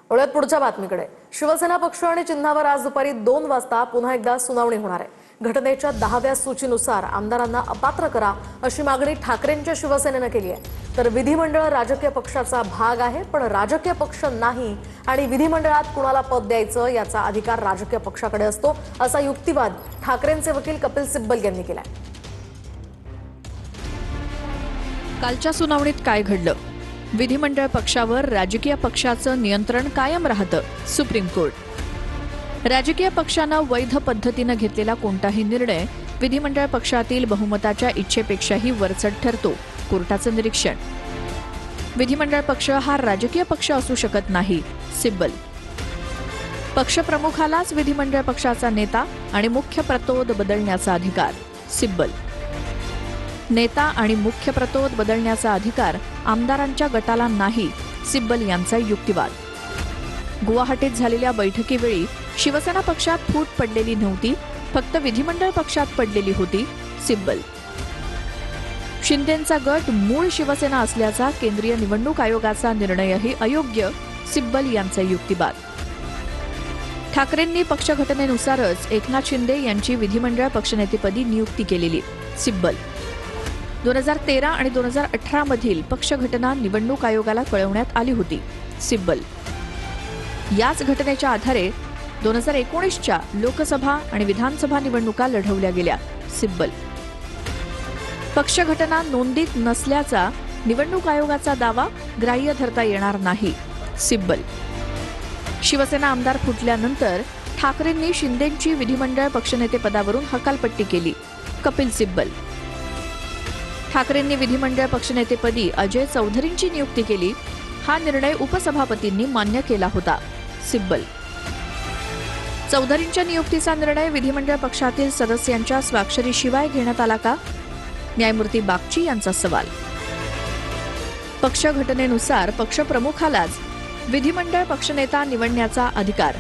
वळूयात पुढच्या बातमीकडे। शिवसेना पक्ष आणि चिन्हावर आज दुपारी 2 वाजता पुन्हा एकदा सुनावणी होणार आहे। घटनेच्या 10व्या सूचीनुसार आमदारांना अपात्र करा अशी मागणी ठाकरेंच्या शिवसेनेनं केली आहे। तर विधिमंडळ राजकीय पक्षाचा भाग आहे, पण राजकीय पक्ष नाही आणि विधिमंडळात कुणाला पद द्यायचं याचा अधिकार राजकीय पक्षाकडे असतो, असा युक्तिवाद ठाकरेंचे वकील कपिल सिब्बल यांनी केलाय। कालच्या सुनावणीत काय घडलं? विधिमंडळ पक्षावर राजकीय पक्षाचं नियंत्रण कायम राहतं, सुप्रीम कोर्ट। राजकीय पक्षानं वैध पद्धतीनं घेतलेला कोणताही निर्णय विधिमंडळ पक्षातील बहुमताच्या इच्छेपेक्षाही वरचढ ठरतो, कोर्टाचं निरीक्षण। विधिमंडळ पक्ष हा राजकीय पक्ष असू शकत नाही, सिब्बल। पक्षप्रमुखालाच विधिमंडळ पक्षाचा नेता आणि मुख्य प्रतोद बदलण्याचा अधिकार, सिब्बल। नेता आणि मुख्य प्रतोद बदलण्याचा अधिकार आमदारांच्या गटाला नाही, सिब्बल यांचा युक्तिवाद। गुवाहाटीत झालेल्या बैठकीवेळी शिवसेना पक्षात फूट पडलेली नव्हती, फक्त विधिमंडळ पक्षात पडलेली होती, सिब्बल। शिंदेंचा गट मूळ शिवसेना असल्याचा केंद्रीय निवडणूक आयोगाचा निर्णयही अयोग्य, सिब्बल यांचा युक्तिवाद। ठाकरेंनी पक्षघटनेनुसारच एकनाथ शिंदे यांची विधिमंडळ पक्षनेतेपदी नियुक्ती केलेली, सिब्बल। 2013 आणि 2018 मधील पक्षघटना निवडणूक आयोगाला कळवण्यात आली होती, सिब्बल। याच घटनेच्या आधारे 2019च्या लोकसभा आणि विधानसभा निवडणुका लढवल्या गेल्या, सिब्बल। पक्षघटना नोंदीत नसल्याचा निवडणूक आयोगाचा दावा ग्राह्य धरता येणार नाही, सिब्बल। शिवसेना आमदार फुटल्यानंतर ठाकरेंनी शिंदेंची विधिमंडळ पक्षनेतेपदावरून हकालपट्टी केली, कपिल सिब्बल। ठाकरेंनी विधिमंडळ पक्षनेतेपदी अजय चौधरींची नियुक्ती केली, हा निर्णय उपसभापतींनी मान्य केला होता, सिब्बल। चौधरींच्या नियुक्तीचा निर्णय विधिमंडळ पक्षातील सदस्यांच्या स्वाक्षरीशिवाय घेण्यात आला का? न्यायमूर्ती बागची यांचा सवाल। पक्षघटनेनुसार पक्षप्रमुखालाच विधिमंडळ पक्षनेता निवडण्याचा अधिकार,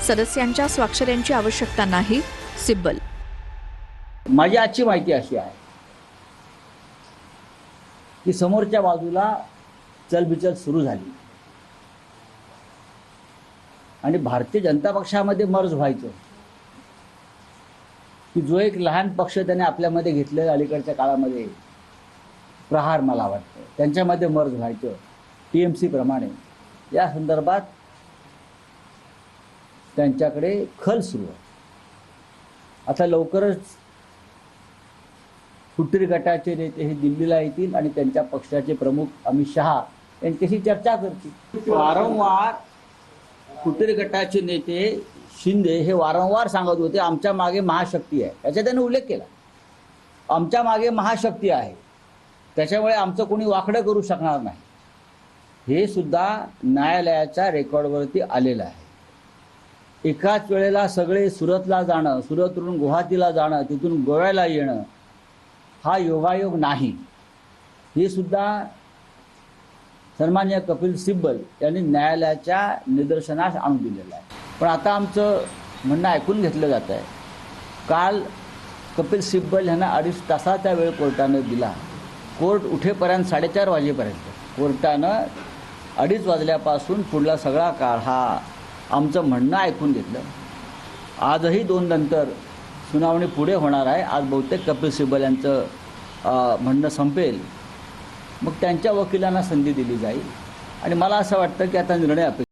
सदस्यांच्या स्वाक्षऱ्यांची आवश्यकता नाही, सिब्बल। माझी आजची माहिती अशी आहे की समोरच्या बाजूला चलबिचल सुरू झाली आणि भारतीय जनता पक्षामध्ये मर्ज व्हायचं, की जो एक लहान पक्ष त्याने आपल्यामध्ये घेतलं अलीकडच्या काळामध्ये, प्रहार मला वाटतं, त्यांच्यामध्ये मर्ज व्हायचं TMC प्रमाणे। या संदर्भात त्यांच्याकडे खल सुरू आहे। आता लवकरच फुटीर गटाचे नेते हे दिल्लीला येतील आणि त्यांच्या पक्षाचे प्रमुख अमित शहा यांच्याशी चर्चा करतील। वारंवार फुटीर गटाचे नेते शिंदे हे वारंवार सांगत होते आमच्या मागे महाशक्ती आहे, याचा त्यांनी उल्लेख केला। आमच्या मागे महाशक्ती आहे, त्याच्यामुळे आमचं कोणी वाकडं करू शकणार नाही, हे सुद्धा न्यायालयाच्या रेकॉर्डवरती आलेलं आहे। एकाच वेळेला सगळे सुरतला जाणं, सुरतवरून गुवाहाटीला जाणं, तिथून गोव्याला येणं हा योगायोग नाही, हे सुद्धा सन्माननीय कपिल सिब्बल यांनी न्यायालयाच्या निदर्शनास आणून दिलेलं आहे। पण आता आमचं म्हणणं ऐकून घेतलं जात आहे। काल कपिल सिब्बल यांना 2.5 तासाचा वेळ कोर्टानं दिला, कोर्ट उठेपर्यंत 4:30 वाजेपर्यंत। कोर्टानं 2:30 वाजल्यापासून पुढला सगळा काळ हा आमचं म्हणणं ऐकून घेतलं। आजही 2 नंतर सुनावणी पुढे होणार आहे। आज बहुतेक कपिल सिब्बल यांचं म्हणणं संपेल, मग त्यांच्या वकिलांना संधी दिली जाईल आणि मला असं वाटतं की आता निर्णय